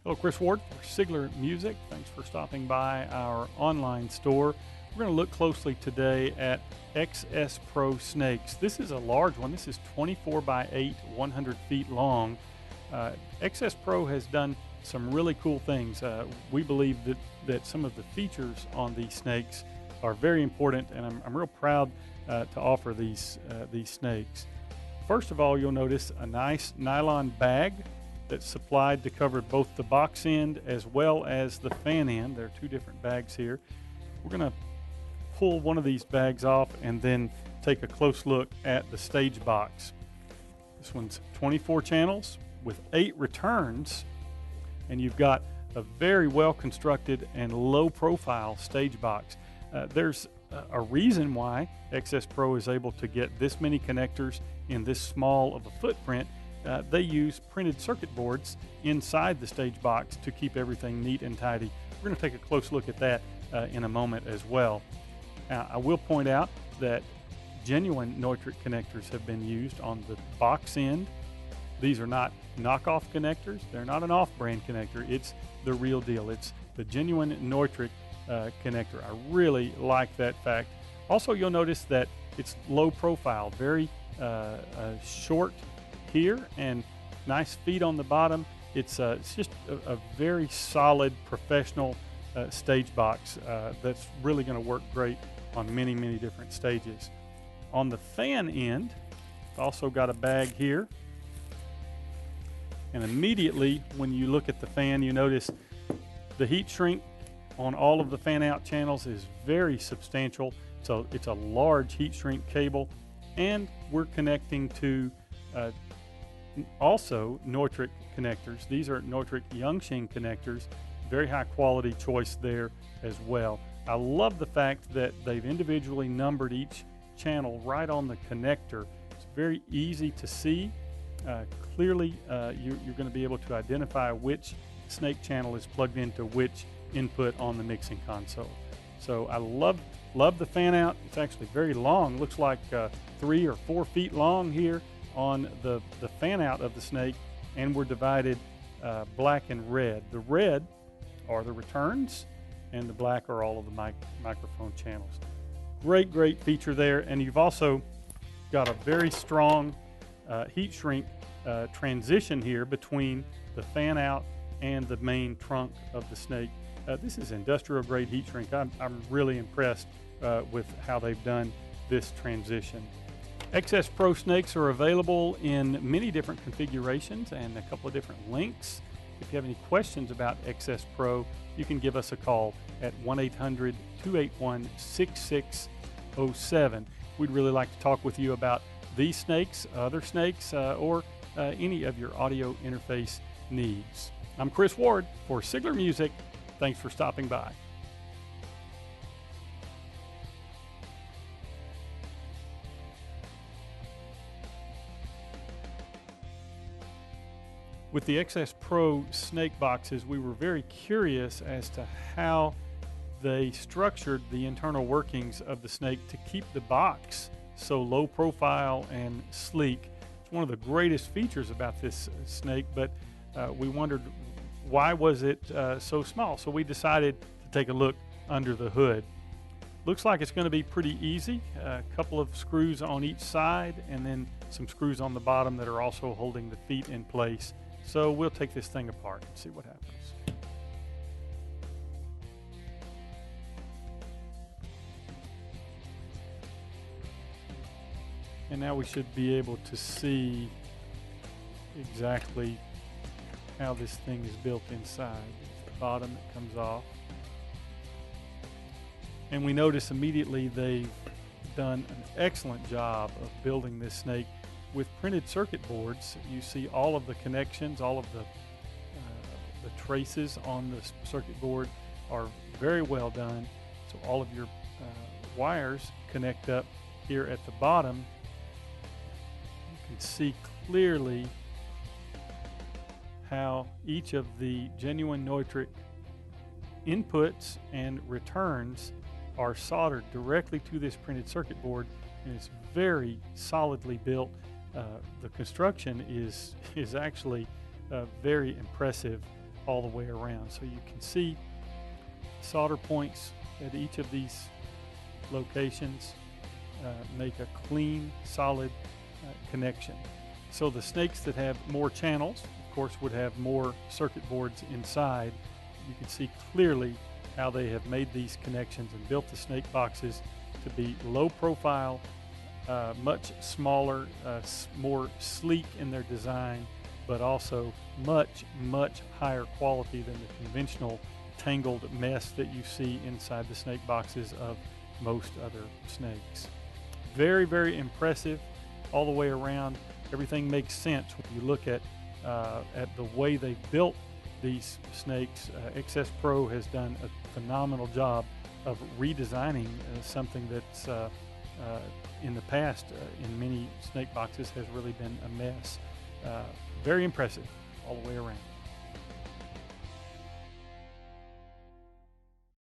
Hello, Chris Ward for Sigler Music. Thanks for stopping by our online store. We're going to look closely today at XSPRO snakes. This is a large one. This is 24 by 8, 100 feet long. XSPRO has done some really cool things. We believe that some of the features on these snakes are very important, and I'm real proud to offer these snakes. First of all, you'll notice a nice nylon bag that's supplied to cover both the box end as well as the fan end. There are two different bags here. We're going to pull one of these bags off and then take a close look at the stage box. This one's 24 channels with 8 returns, and you've got a very well constructed and low profile stage box. There's a reason why XSPRO is able to get this many connectors in this small of a footprint. They use printed circuit boards inside the stage box to keep everything neat and tidy. We're going to take a close look at that in a moment as well. I will point out that genuine Neutrik connectors have been used on the box end. These are not knockoff connectors. They're not an off-brand connector. It's the real deal. It's the genuine Neutrik connector. I really like that fact. Also, you'll notice that it's low profile, very short here and nice feet on the bottom. It's just a very solid professional stage box that's really going to work great on many different stages. On the fan end, also got a bag here, and immediately when you look at the fan, you notice the heat shrink on all of the fan out channels is very substantial. So it's a large heat shrink cable, and we're connecting to also Neutrik connectors. These are Neutrik Yangsheng connectors, very high quality choice there as well. I love the fact that they've individually numbered each channel right on the connector. It's very easy to see. Clearly you're going to be able to identify which snake channel is plugged into which input on the mixing console. So I love the fan out. It's actually very long. Looks like 3 or 4 feet long here on the fan out of the snake, and we're divided black and red. The red are the returns, and the black are all of the microphone channels. Great feature there, and you've also got a very strong heat shrink transition here between the fan out and the main trunk of the snake. This is industrial grade heat shrink. I'm really impressed with how they've done this transition. XSPRO snakes are available in many different configurations and a couple of different lengths. If you have any questions about XSPRO, you can give us a call at 1-800-281-6607. We'd really like to talk with you about these snakes, other snakes, or any of your audio interface needs. I'm Chris Ward for Sigler Music. Thanks for stopping by. With the XSPRO snake boxes, we were very curious as to how they structured the internal workings of the snake to keep the box so low profile and sleek. It's one of the greatest features about this snake, but we wondered why was it so small. So we decided to take a look under the hood. Looks like it's going to be pretty easy. A couple of screws on each side and then some screws on the bottom that are also holding the feet in place. So we'll take this thing apart and see what happens. And now we should be able to see exactly how this thing is built inside. It's the bottom that comes off. And we notice immediately they've done an excellent job of building this snake with printed circuit boards. You see all of the connections, all of the traces on the circuit board are very well done. So all of your wires connect up here at the bottom. You can see clearly how each of the genuine Neutrik inputs and returns are soldered directly to this printed circuit board, and it's very solidly built. The construction is actually very impressive. all the way around. So you can see solder points at each of these locations make a clean, solid connection. So the snakes that have more channels, of course, would have more circuit boards inside. You can see clearly how they have made these connections and built the snake boxes to be low profile, much smaller, more sleek in their design, but also much higher quality than the conventional tangled mess that you see inside the snake boxes of most other snakes. Very impressive all the way around. Everything makes sense when you look at the way they built these snakes. XSPRO has done a phenomenal job of redesigning something that's in the past in many snake boxes has really been a mess. Very impressive all the way around.